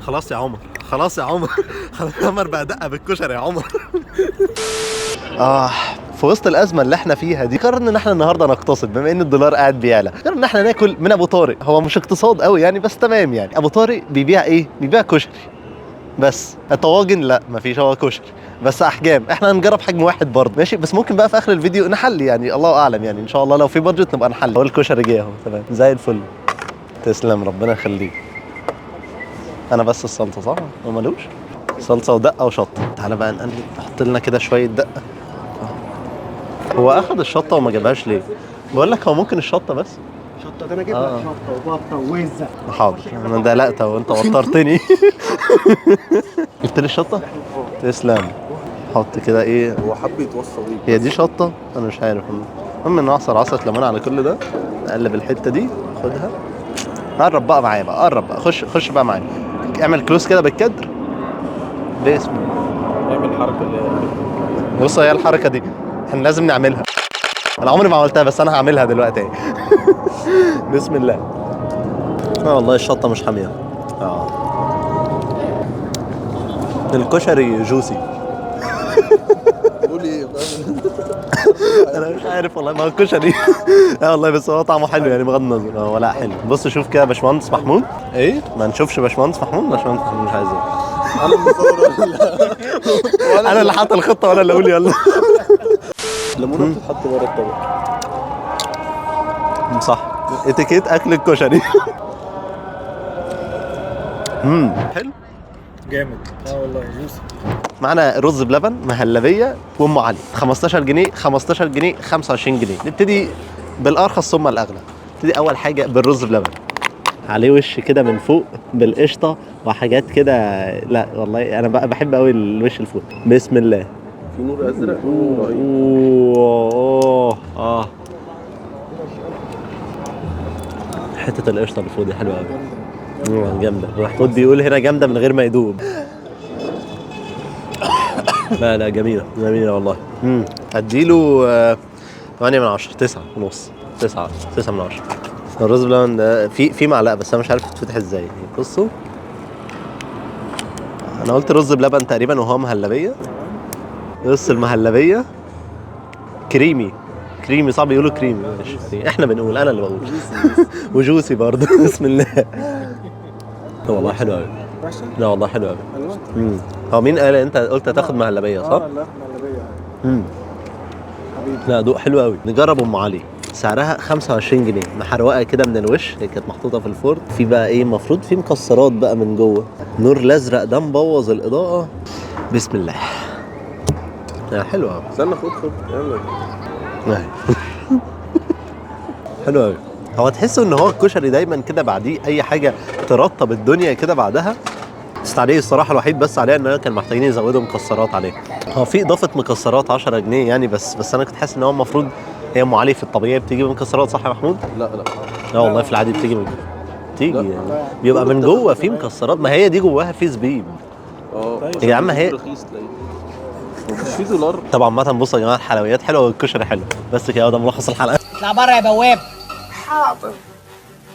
خلاص يا عمر، خلاص يا عمر. خلاص عمر بقى دقه بالكشري يا عمر. في وسط الازمه اللي احنا فيها دي قررنا ان احنا النهارده نقتصد، بما ان الدولار قاعد بيعلى. قررنا ان احنا ناكل من ابو طارق. هو مش اقتصاد قوي يعني، بس تمام يعني. ابو طارق بيبيع ايه؟ بيبيع كشري بس. الطواجن لا مفيش، هو كشري بس احجام. احنا هنجرب حجم واحد برضه ماشي، بس ممكن بقى في اخر الفيديو نحل يعني، الله اعلم يعني. ان شاء الله لو في بادجت نبقى نحل. هو الكشري جه اهو تمام زي الفل. تسلم ربنا يخليك. انا بس الصلصه صح؟ هو ملوش صلصه ودقه وشطه. تعالى بقى نقلب، نحط لنا كده شويه دقه. هو اخد الشطه وما جابهاش ليه؟ بقول لك هو ممكن الشطه بس. شطه ده انا اجيب لك شطه وبطه ووزه. حاضر انا دلقت وانت وترتني. جبت لي الشطه؟ تسلم. حط كده ايه. هو حب يتوصى بيك. هي دي شطه؟ انا مش عارف. المهم نعصر عصره ليمون على كل ده. نقلب الحته دي، خدها. قرب بقى معايا بقى، قرب بقى، خش بقى معايا. اعمل كلوز كده بالكدر. باسم اعمل الحركه اللي بص، هي الحركه دي احنا لازم نعملها. انا عمري ما عملتها بس انا هعملها دلوقتي. بسم الله. والله الشطه مش حاميه. الكشري جوسي. تقول ايه؟ انا مش عارف والله، ما هو الكشري. والله بس هو طعمه حلو يعني بغض النظر. ولا حلو. بص شوف كده باشمهندس محمود. ايه؟ ما نشوفش باشمهندس محمود. باشمهندس محمود مش عايز. انا المصور ولا انا اللي حاطط الخطه وانا اللي اقول يلا. الليمونه بتتحط بره الطبق. صح، اتيكيت اكل الكشري. حلو جامد. والله جوسي. معانا رز بلبن مهلبيه وام علي 15 جنيه 15 جنيه 25 جنيه. نبتدي بالارخص ثم الاغلى. نبتدي اول حاجه بالرز بلبن، عليه وش كده من فوق بالقشطه وحاجات كده. لا والله انا بقى بحب قوي الوش الفوق. بسم الله. في نور ازرق رهيب. حته القشطه اللي فوق دي حلوه قوي. جامده. محمود بيقول هنا جامده من غير ما يدوب. لا جميله جميله والله. اديله 8 من 10، 9 ونص، 9 من 10. الرز بلبن ده في معلقه بس انا مش عارف تتفتح ازاي. بصوا انا قلت رز بلبن تقريبا وهو مهلبيه. بص المهلبيه كريمي صعب يقولوا كريمي. ماشي احنا بنقول، انا اللي بقول. وجوسي برضه. بسم الله. والله حلو قوي. لا والله حلو قوي. هو مين قال انت قلت هتاخد مهلبيه صح؟ لا مهلبيه. لا دوق حلو قوي. نجرب ام علي. سعرها 25 جنيه، محروقه كده من الوش. هي كانت محطوطه في الفرن. في بقى ايه المفروض في مكسرات بقى من جوه. النور الازرق ده مبوظ الاضاءه. بسم الله. حلو قوي. استنى خد يلا. حلو قوي. هو تحسوا ان هو الكشري دايما كده بعديه اي حاجه ترطب الدنيا كده بعدها. بس عليه الصراحه الوحيد بس عليه ان كان محتاجين يزودوا مكسرات عليه. هو في اضافه مكسرات 10 جنيه يعني، بس انا كنت حاسس ان هو المفروض هي ام علي في الطبيعي بتيجي بمكسرات صح يا محمود؟ لا لا والله في العادي بتيجي يعني. بيبقى من جوه في مكسرات. ما هي دي جواها في زبيب. يا عم هي رخيص تلاقيه. مفيش فيه دولار. طبعا. عامه بصوا يا جماعه الحلويات حلوه والكشري حلو. بس كده ده ملخص الحلقه. اطلع بره يا بواب. حاضر.